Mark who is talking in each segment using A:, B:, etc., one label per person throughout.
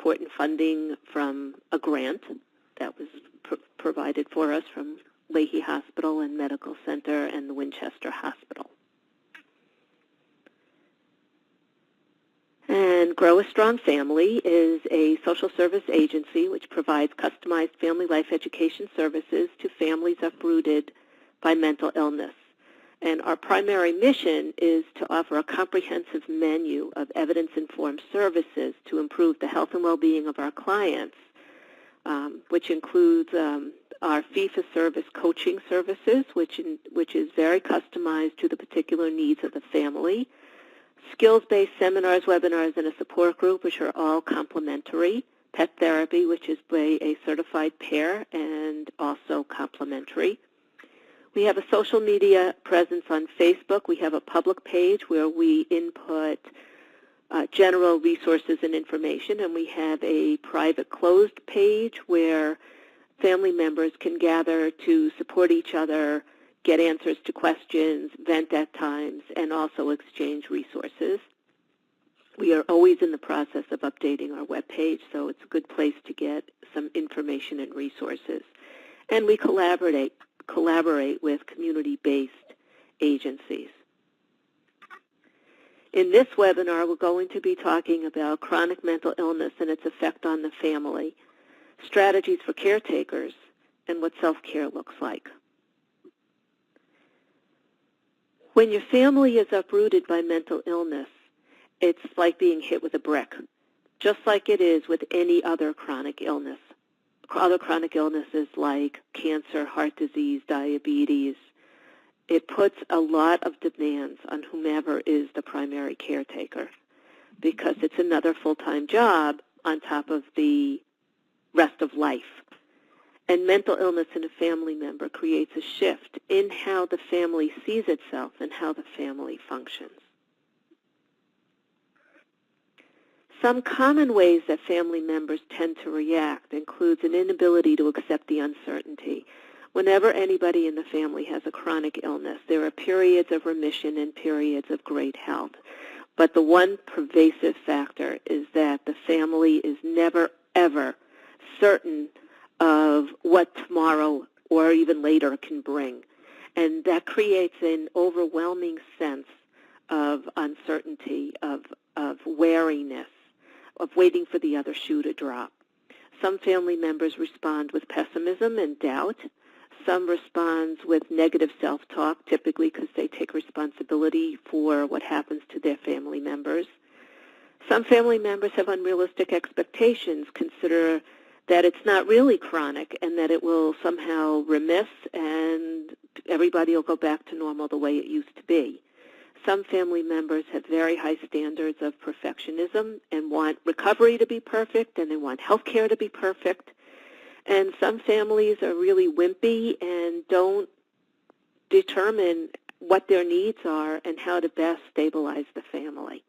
A: support and funding from a grant that was provided for us from Leahy Hospital and Medical Center and the Winchester Hospital. And Grow a Strong Family is a social service agency which provides customized family life education services to families uprooted by mental illness. And our primary mission is to offer a comprehensive menu of evidence-informed services to improve the health and well-being of our clients, which includes our fee-for-service coaching services, which is very customized to the particular needs of the family, skills-based seminars, webinars, and a support group, which are all complimentary, pet therapy, which is by a certified pair and also complimentary. We have a social media presence on Facebook. We have a public page where we input general resources and information, and we have a private closed page where family members can gather to support each other, get answers to questions, vent at times, and also exchange resources. We are always in the process of updating our webpage, so it's a good place to get some information and resources. And we collaborate with community-based agencies. In this webinar, we're going to be talking about chronic mental illness and its effect on the family, strategies for caretakers, and what self-care looks like. When your family is uprooted by mental illness, it's like being hit with a brick, just like it is with any other chronic illness. Other chronic illnesses like cancer, heart disease, diabetes, it puts a lot of demands on whomever is the primary caretaker because it's another full-time job on top of the rest of life. And mental illness in a family member creates a shift in how the family sees itself and how the family functions. Some common ways that family members tend to react includes an inability to accept the uncertainty. Whenever anybody in the family has a chronic illness, there are periods of remission and periods of great health. But the one pervasive factor is that the family is never, ever certain of what tomorrow or even later can bring. And that creates an overwhelming sense of uncertainty, of wariness, of waiting for the other shoe to drop. Some family members respond with pessimism and doubt. Some respond with negative self-talk, typically because they take responsibility for what happens to their family members. Some family members have unrealistic expectations, consider that it's not really chronic and that it will somehow remiss and everybody will go back to normal the way it used to be. Some family members have very high standards of perfectionism and want recovery to be perfect, and they want health care to be perfect. And some families are really wimpy and don't determine what their needs are and how to best stabilize the family.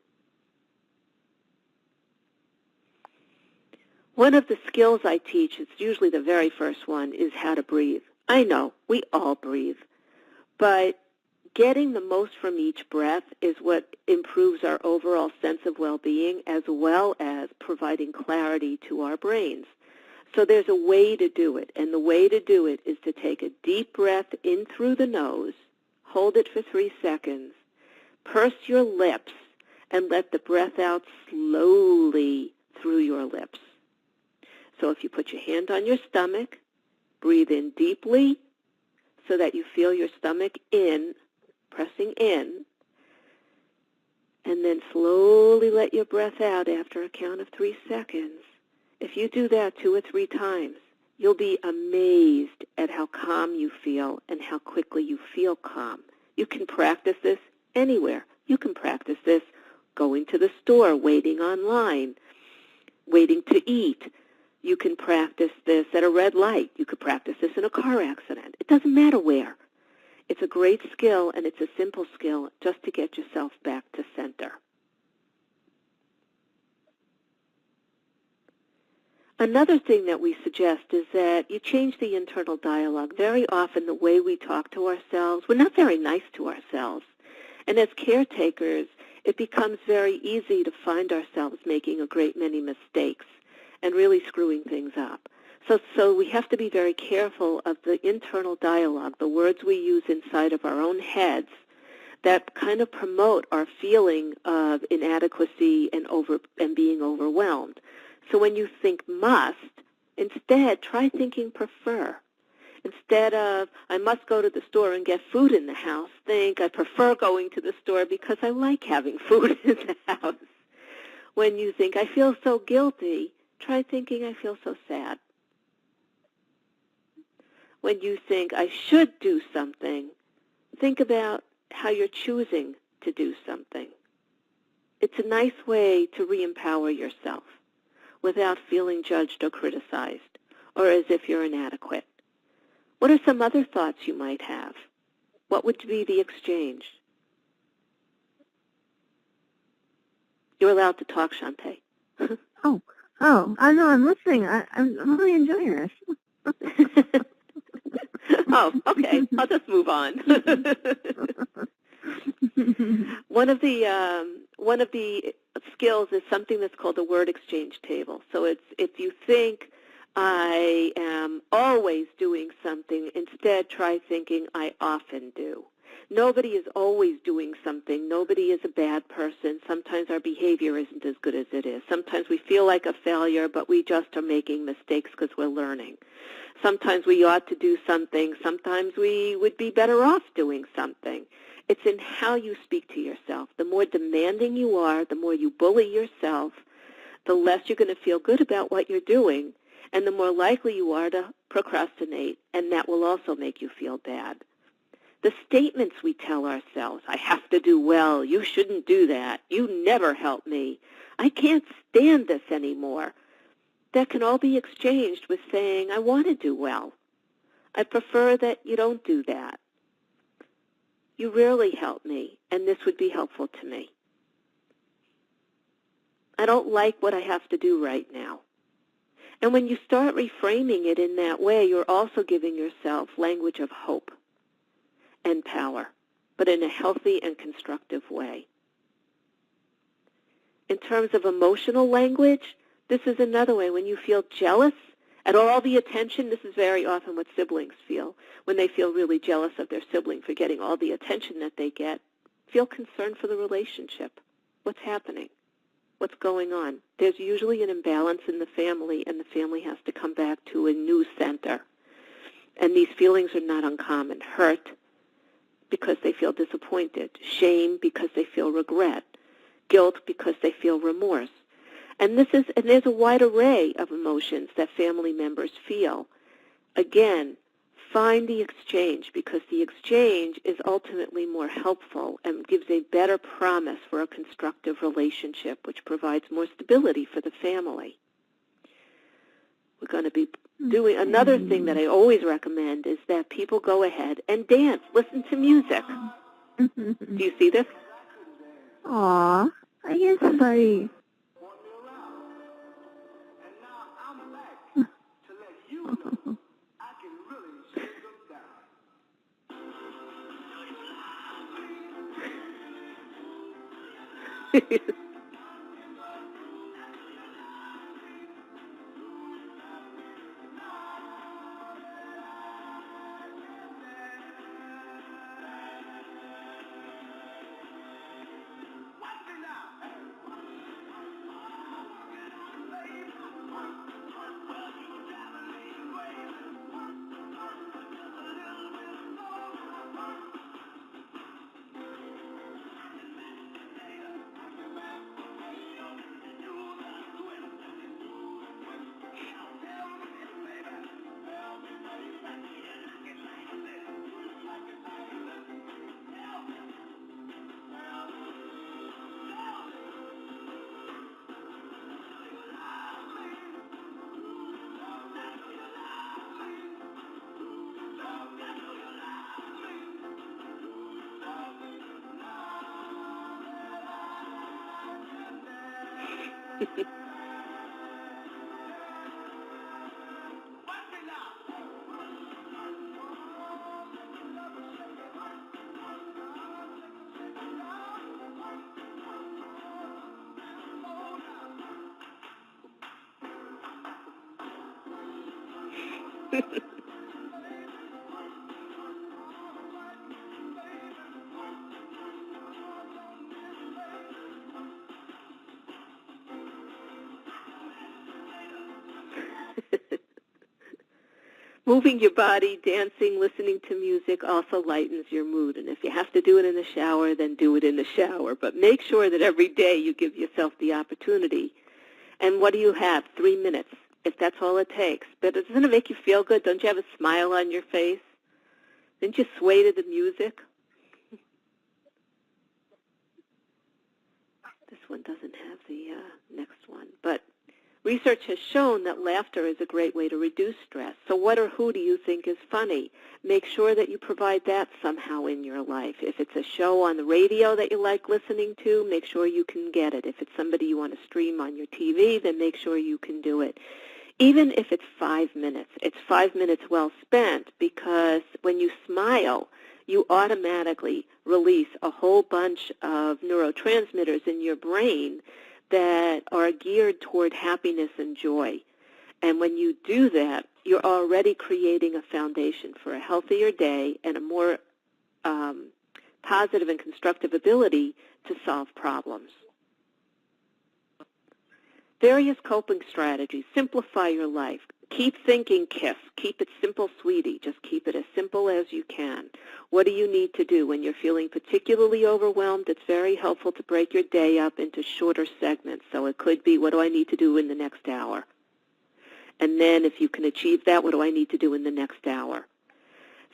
A: One of the skills I teach, it's usually the very first one, is how to breathe. I know, we all breathe, but getting the most from each breath is what improves our overall sense of well-being as well as providing clarity to our brains. So there's a way to do it, and the way to do it is to take a deep breath in through the nose, hold it for 3 seconds, purse your lips, and let the breath out slowly through your lips. So if you put your hand on your stomach, breathe in deeply so that you feel your stomach in, pressing in, and then slowly let your breath out after a count of 3 seconds. If you do that 2 or 3 times, you'll be amazed at how calm you feel and how quickly you feel calm. You can practice this anywhere. You can practice this going to the store, waiting online, waiting to eat. You can practice this at a red light. You could practice this in a car accident. It doesn't matter where. It's a great skill, and it's a simple skill just to get yourself back to center. Another thing that we suggest is that you change the internal dialogue. Very often the way we talk to ourselves, we're not very nice to ourselves. And as caretakers, it becomes very easy to find ourselves making a great many mistakes. and really screwing things up. So we have to be very careful of the internal dialogue, the words we use inside of our own heads that kind of promote our feeling of inadequacy and being overwhelmed. So when you think must, instead try thinking prefer. Instead of, I must go to the store and get food in the house, think, I prefer going to the store because I like having food in the house. When you think, I feel so guilty, try thinking, I feel so sad. When you think, I should do something, think about how you're choosing to do something. It's a nice way to re-empower yourself without feeling judged or criticized or as if you're inadequate. What are some other thoughts you might have? What would be the exchange? You're allowed to talk, Shantae.
B: I know, I'm listening. I'm really enjoying this.
A: Oh, okay. I'll just move on. One of the skills is something that's called a word exchange table. So it's if you think I am always doing something, instead try thinking I often do. Nobody is always doing something. Nobody is a bad person. Sometimes our behavior isn't as good as it is. Sometimes we feel like a failure, but we just are making mistakes because we're learning. Sometimes we ought to do something. Sometimes we would be better off doing something. It's in how you speak to yourself. The more demanding you are, the more you bully yourself, the less you're going to feel good about what you're doing, and the more likely you are to procrastinate, and that will also make you feel bad. The statements we tell ourselves, I have to do well, you shouldn't do that, you never help me, I can't stand this anymore, that can all be exchanged with saying, I want to do well. I prefer that you don't do that. You rarely help me, and this would be helpful to me. I don't like what I have to do right now. And when you start reframing it in that way, you're also giving yourself language of hope and power, but in a healthy and constructive way. In terms of emotional language, this is another way. When you feel jealous at all the attention, this is very often what siblings feel. When they feel really jealous of their sibling for getting all the attention that they get, feel concerned for the relationship. What's happening? What's going on? There's usually an imbalance in the family, and the family has to come back to a new center. And these feelings are not uncommon. Hurt because they feel disappointed. Shame because they feel regret. Guilt because they feel remorse. And there's a wide array of emotions that family members feel. Again, find the exchange, because the exchange is ultimately more helpful and gives a better promise for a constructive relationship, which provides more stability for the family. We're going to be doing another thing that I always recommend is that people go ahead and dance, listen to music. Do you see this?
B: Aw, I guess somebody.
A: Moving your body, dancing, listening to music also lightens your mood. And if you have to do it in the shower, then do it in the shower. But make sure that every day you give yourself the opportunity. And what do you have? 3 minutes, if that's all it takes. But doesn't it make you feel good? Don't you have a smile on your face? Didn't you sway to the music? This one doesn't have the next one. But research has shown that laughter is a great way to reduce stress. So what or who do you think is funny? Make sure that you provide that somehow in your life. If it's a show on the radio that you like listening to, make sure you can get it. If it's somebody you want to stream on your TV, then make sure you can do it. Even if it's 5 minutes, it's 5 minutes well spent, because when you smile, you automatically release a whole bunch of neurotransmitters in your brain that are geared toward happiness and joy. And when you do that, you're already creating a foundation for a healthier day and a more positive and constructive ability to solve problems. Various coping strategies. Simplify your life. Keep thinking KISS. Keep it simple, sweetie. Just keep it as simple as you can. What do you need to do when you're feeling particularly overwhelmed? It's very helpful to break your day up into shorter segments. So it could be, what do I need to do in the next hour? And then if you can achieve that, what do I need to do in the next hour?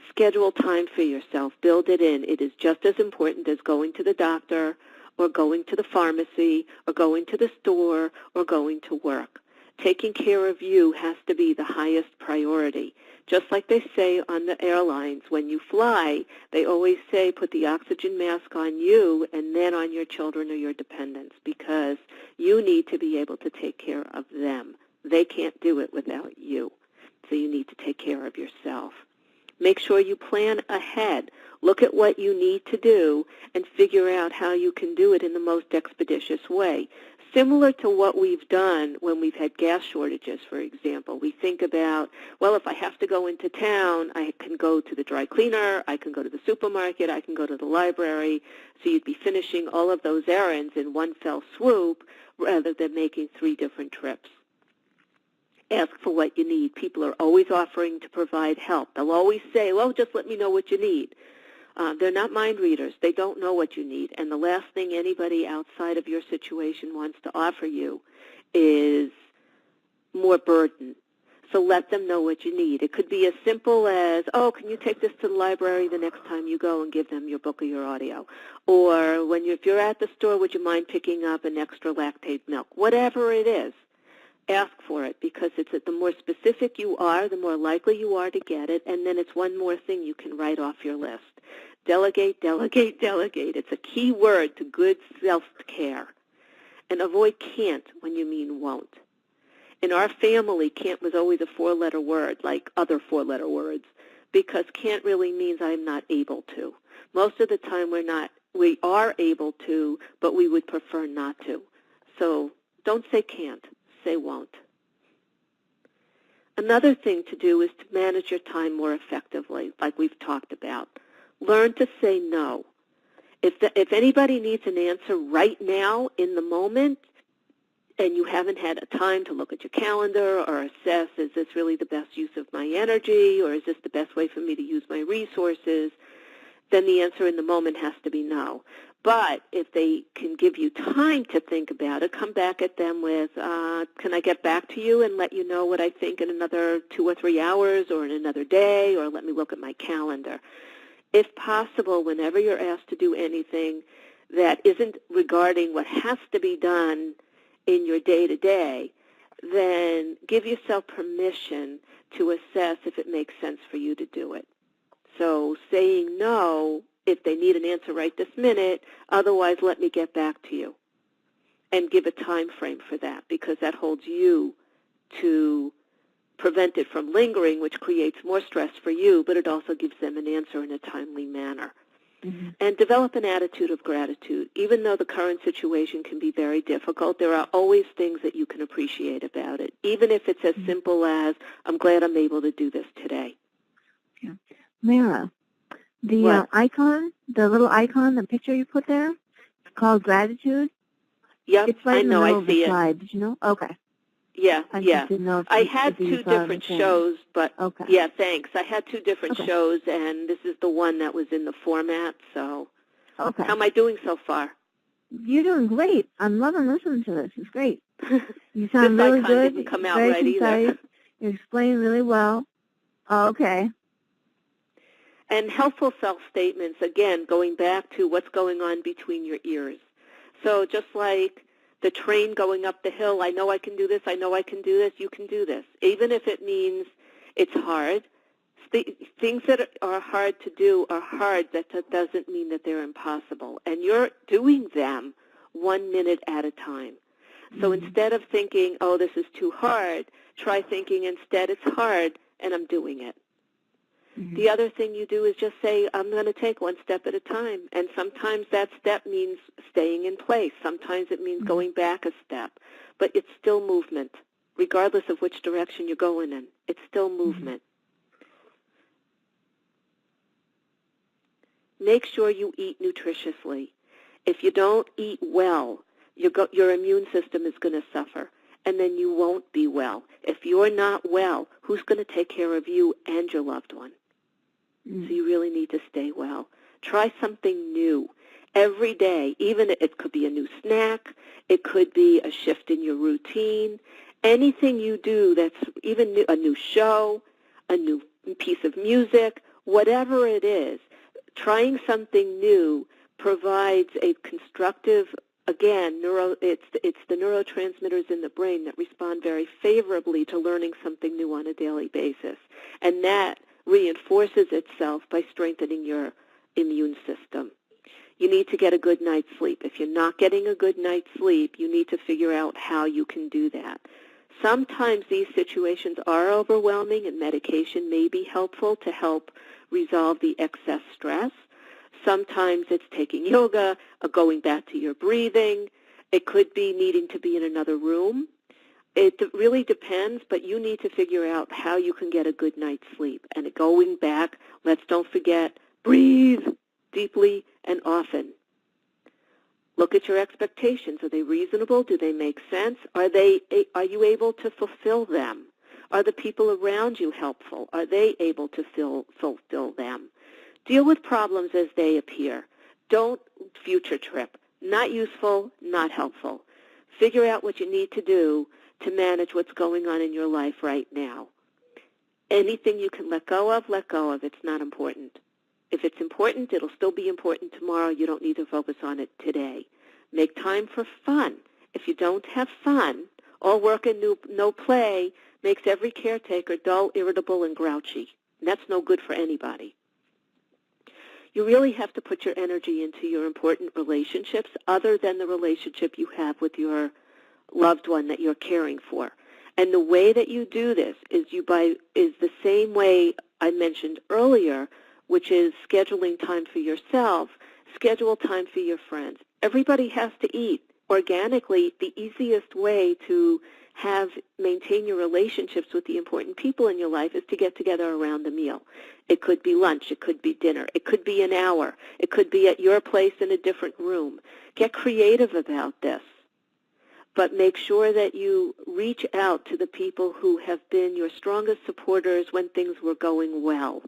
A: Schedule time for yourself. Build it in. It is just as important as going to the doctor or going to the pharmacy or going to the store or going to work. Taking care of you has to be the highest priority. Just like they say on the airlines, when you fly, they always say put the oxygen mask on you and then on your children or your dependents, because you need to be able to take care of them. They can't do it without you. So you need to take care of yourself. Make sure you plan ahead. Look at what you need to do and figure out how you can do it in the most expeditious way. Similar to what we've done when we've had gas shortages, for example. We think about, well, if I have to go into town, I can go to the dry cleaner, I can go to the supermarket, I can go to the library. So you'd be finishing all of those errands in one fell swoop rather than making 3 different trips. Ask for what you need. People are always offering to provide help. They'll always say, well, just let me know what you need. They're not mind readers. They don't know what you need. And the last thing anybody outside of your situation wants to offer you is more burden. So let them know what you need. It could be as simple as, oh, can you take this to the library the next time you go and give them your book or your audio? Or if you're at the store, would you mind picking up an extra lactate milk? Whatever it is. Ask for it, because the more specific you are, the more likely you are to get it, and then it's one more thing you can write off your list. Delegate, delegate, delegate. It's a key word to good self-care. And avoid can't when you mean won't. In our family, can't was always a 4-letter word, like other 4-letter words, because can't really means I'm not able to. Most of the time we are able to, but we would prefer not to. So don't say can't. Say won't. Another thing to do is to manage your time more effectively, like we've talked about. Learn to say no. If anybody needs an answer right now in the moment, and you haven't had a time to look at your calendar or assess, is this really the best use of my energy, or is this the best way for me to use my resources, then the answer in the moment has to be no. But if they can give you time to think about it, come back at them with, can I get back to you and let you know what I think in another 2 or 3 hours or in another day, or let me look at my calendar. If possible, whenever you're asked to do anything that isn't regarding what has to be done in your day-to-day, then give yourself permission to assess if it makes sense for you to do it. So saying no if they need an answer right this minute, otherwise let me get back to you. And give a time frame for that, because that holds you to prevent it from lingering, which creates more stress for you, but it also gives them an answer in a timely manner. And develop an attitude of gratitude. Even though the current situation can be very difficult, there are always things that you can appreciate about it, even if it's as simple as, I'm glad I'm able to do this today.
B: Yeah. Mara, the icon, the little icon, the picture you put there, it's called gratitude.
A: Yep,
B: it's right
A: I know,
B: in the middle
A: I
B: of the
A: see it.
B: slide. Did you know? Okay.
A: Yeah,
B: I
A: yeah.
B: just didn't know if
A: I
B: you,
A: had
B: if you
A: two
B: saw
A: different
B: the same.
A: shows, but
B: Okay.
A: yeah, thanks. I had two different shows, and this is the one that was in the format, so
B: Okay.
A: how am I doing so far?
B: You're doing great. I'm loving listening to this. It's great. You
A: This
B: sound really
A: icon
B: good.
A: didn't come out
B: Very
A: right
B: concise.
A: either.
B: You explain really well. Oh, okay.
A: And helpful self-statements, again, going back to what's going on between your ears. So just like the train going up the hill, I know I can do this, I know I can do this, you can do this. Even if it means it's hard, things that are hard to do are hard. That doesn't mean that they're impossible. And you're doing them 1 minute at a time. So instead of thinking, oh, this is too hard, try thinking instead it's hard and I'm doing it. The other thing you do is just say, I'm going to take one step at a time. And sometimes that step means staying in place. Sometimes it means going back a step. But it's still movement, regardless of which direction you're going in. It's still movement. Make sure you eat nutritiously. If you don't eat well, your immune system is going to suffer, and then you won't be well. If you're not well, who's going to take care of you and your loved one? So you really need to stay well. Try something new every day. Even it could be a new snack. It could be a shift in your routine. Anything you do that's even a new show, a new piece of music, whatever it is, trying something new provides a constructive, again, it's the neurotransmitters in the brain that respond very favorably to learning something new on a daily basis. And that reinforces itself by strengthening your immune system. You need to get a good night's sleep. If you're not getting a good night's sleep, you need to figure out how you can do that. Sometimes these situations are overwhelming, and medication may be helpful to help resolve the excess stress. Sometimes it's taking yoga, or going back to your breathing. It could be needing to be in another room. It really depends, but you need to figure out how you can get a good night's sleep. And going back, don't forget, breathe deeply and often. Look at your expectations. Are they reasonable? Do they make sense? Are you able to fulfill them? Are the people around you helpful? Are they able to fulfill them? Deal with problems as they appear. Don't future trip. Not useful, not helpful. Figure out what you need to do to manage what's going on in your life right now. Anything you can let go of, let go of. It's not important. If it's important, it'll still be important tomorrow. You don't need to focus on it today. Make time for fun. If you don't have fun, all work and no play makes every caretaker dull, irritable, and grouchy. And that's no good for anybody. You really have to put your energy into your important relationships other than the relationship you have with your loved one that you're caring for. And the way that you do this is the same way I mentioned earlier, which is scheduling time for yourself, schedule time for your friends. Everybody has to eat. Organically, the easiest way to maintain your relationships with the important people in your life is to get together around the meal. It could be lunch. It could be dinner. It could be an hour. It could be at your place in a different room. Get creative about this. But make sure that you reach out to the people who have been your strongest supporters when things were going well,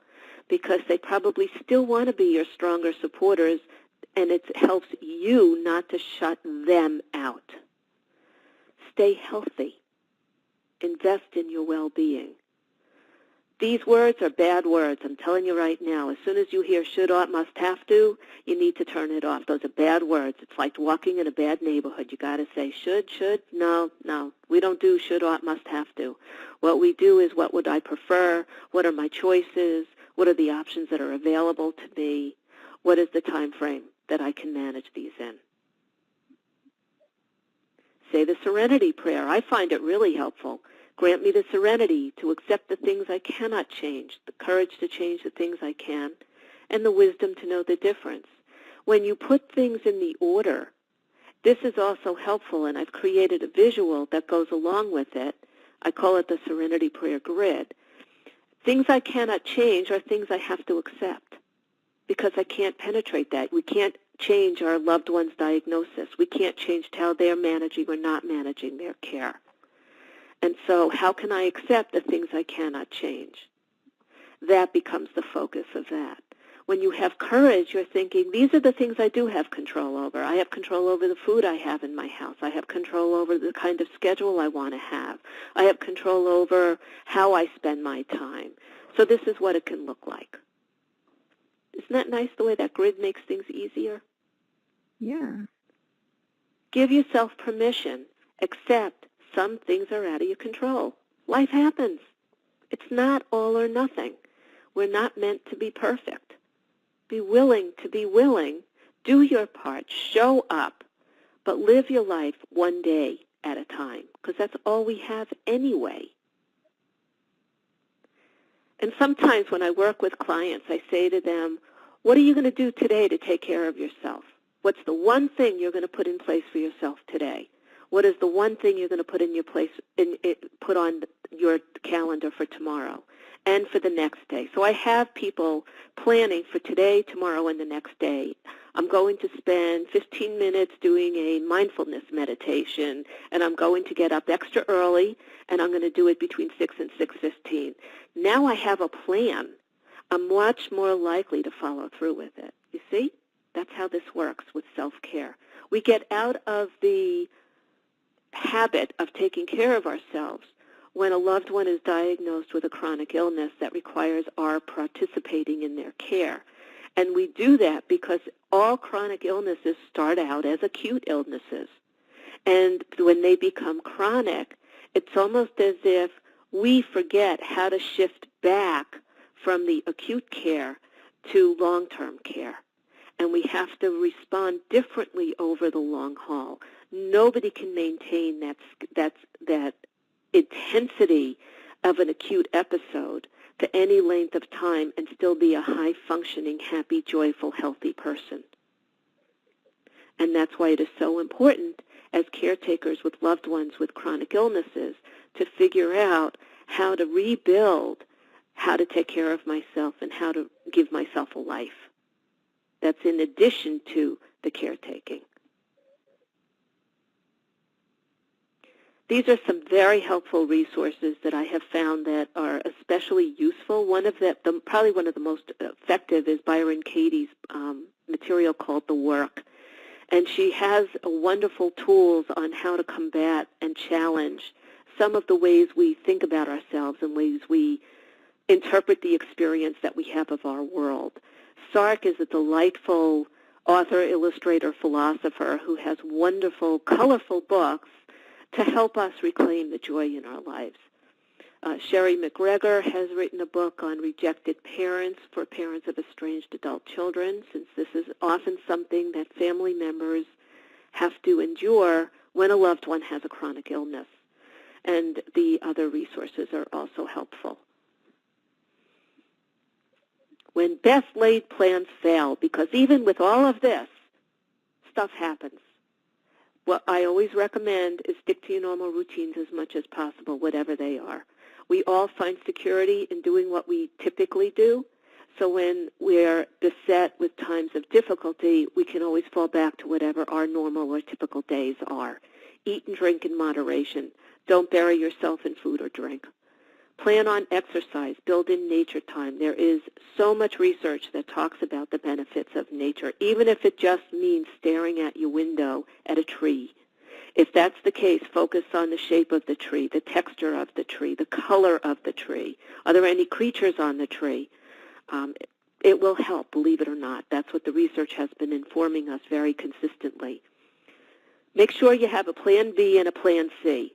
A: because they probably still want to be your stronger supporters, and it helps you not to shut them out. Stay healthy. Invest in your well-being. These words are bad words. I'm telling you right now. As soon as you hear should, ought, must, have to, you need to turn it off. Those are bad words. It's like walking in a bad neighborhood. You got to say should, no. We don't do should, ought, must, have to. What we do is what would I prefer? What are my choices? What are the options that are available to me? What is the time frame that I can manage these in? Say the serenity prayer. I find it really helpful. Grant me the serenity to accept the things I cannot change, the courage to change the things I can, and the wisdom to know the difference. When you put things in the order, this is also helpful, and I've created a visual that goes along with it. I call it the Serenity Prayer Grid. Things I cannot change are things I have to accept because I can't penetrate that. We can't change our loved one's diagnosis. We can't change how they're managing or not managing their care. And so how can I accept the things I cannot change? That becomes the focus of that. When you have courage, you're thinking, these are the things I do have control over. I have control over the food I have in my house. I have control over the kind of schedule I want to have. I have control over how I spend my time. So this is what it can look like. Isn't that nice, the way that grid makes things easier?
B: Yeah.
A: Give yourself permission. Accept some things are out of your control. Life happens. It's not all or nothing. We're not meant to be perfect. Be willing to be willing. Do your part. Show up. But live your life one day at a time, because that's all we have anyway. And sometimes when I work with clients, I say to them, what are you going to do today to take care of yourself? What's the one thing you're going to put in place for yourself today? What is the one thing you're going to put in your place, put on your calendar for tomorrow and for the next day? So I have people planning for today, tomorrow, and the next day. I'm going to spend 15 minutes doing a mindfulness meditation, and I'm going to get up extra early, and I'm going to do it between 6 and 6:15. Now I have a plan. I'm much more likely to follow through with it. You see? That's how this works with self-care. We get out of the habit of taking care of ourselves when a loved one is diagnosed with a chronic illness that requires our participating in their care. And we do that because all chronic illnesses start out as acute illnesses. And when they become chronic, it's almost as if we forget how to shift back from the acute care to long-term care. And we have to respond differently over the long haul. Nobody can maintain that intensity of an acute episode to any length of time and still be a high-functioning, happy, joyful, healthy person. And that's why it is so important as caretakers with loved ones with chronic illnesses to figure out how to rebuild, how to take care of myself, and how to give myself a life. That's in addition to the caretaking. These are some very helpful resources that I have found that are especially useful. One of probably one of the most effective is Byron Katie's material called The Work. And she has wonderful tools on how to combat and challenge some of the ways we think about ourselves and ways we interpret the experience that we have of our world. Sark is a delightful author, illustrator, philosopher who has wonderful, colorful books to help us reclaim the joy in our lives. Sherry McGregor has written a book on rejected parents for parents of estranged adult children, since this is often something that family members have to endure when a loved one has a chronic illness. And the other resources are also helpful. When best laid plans fail, because even with all of this, stuff happens. What I always recommend is stick to your normal routines as much as possible, whatever they are. We all find security in doing what we typically do, so when we're beset with times of difficulty, we can always fall back to whatever our normal or typical days are. Eat and drink in moderation. Don't bury yourself in food or drink. Plan on exercise. Build in nature time. There is so much research that talks about the benefits of nature, even if it just means staring at your window at a tree. If that's the case, focus on the shape of the tree, the texture of the tree, the color of the tree. Are there any creatures on the tree? It will help, believe it or not. That's what the research has been informing us very consistently. Make sure you have a plan B and a plan C.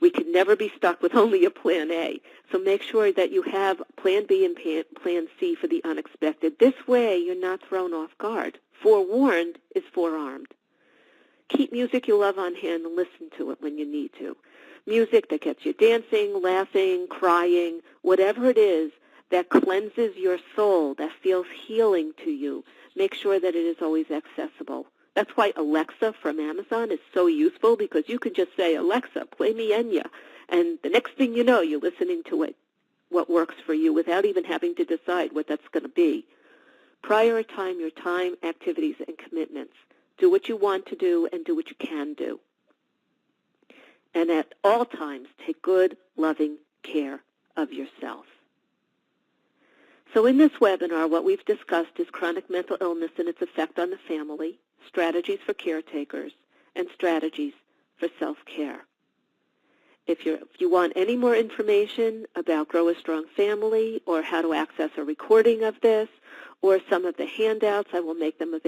A: We can never be stuck with only a plan A. So make sure that you have plan B and plan C for the unexpected. This way, you're not thrown off guard. Forewarned is forearmed. Keep music you love on hand and listen to it when you need to. Music that gets you dancing, laughing, crying, whatever it is that cleanses your soul, that feels healing to you. Make sure that it is always accessible. That's why Alexa from Amazon is so useful, because you can just say, Alexa, play me Enya, and the next thing you know, you're listening to it, what works for you, without even having to decide what that's going to be. Prioritize your time, activities, and commitments. Do what you want to do and do what you can do. And at all times, take good, loving care of yourself. So in this webinar, what we've discussed is chronic mental illness and its effect on the family, strategies for caretakers, and strategies for self-care. If you want any more information about Grow a Strong Family, or how to access a recording of this, or some of the handouts, I will make them available.